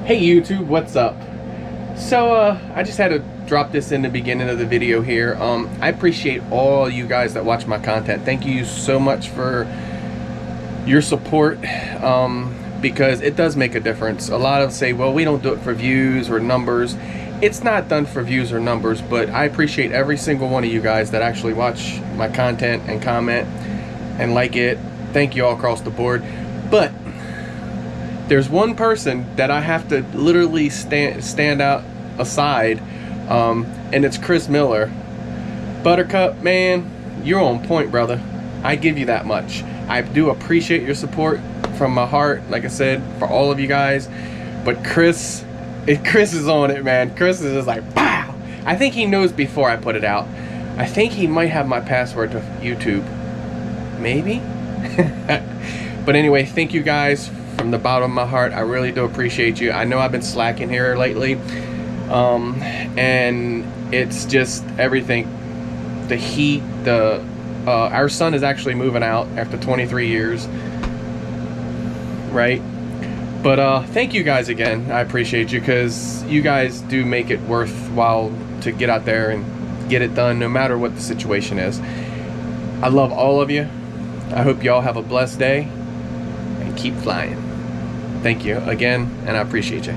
Hey YouTube, what's up? So I just had to drop this in the beginning of the video here. I appreciate all you guys that watch my content. Thank you so much for your support, because it does make a difference. A lot of say, well, we don't do it for views or numbers. It's not done for views or numbers, but I appreciate every single one of you guys that actually watch my content and comment and like it. Thank you all across the board. But there's one person that I have to literally stand out aside, and it's Chris Miller. Buttercup, man, you're on point, brother. I give you that much. I do appreciate your support from my heart, like I said, for all of you guys. But Chris is on it, man. Chris is just like, wow. I think he knows before I put it out. I think he might have my password to YouTube. Maybe? But anyway, thank you guys from the bottom of my heart. I really do appreciate you. I know I've been slacking here lately, and it's just everything. The heat, our son is actually moving out after 23 years, right? But thank you guys again. I appreciate you, because you guys do make it worthwhile to get out there and get it done, no matter what the situation is. I love all of you. I hope y'all have a blessed day and keep flying. Thank you again, and I appreciate you.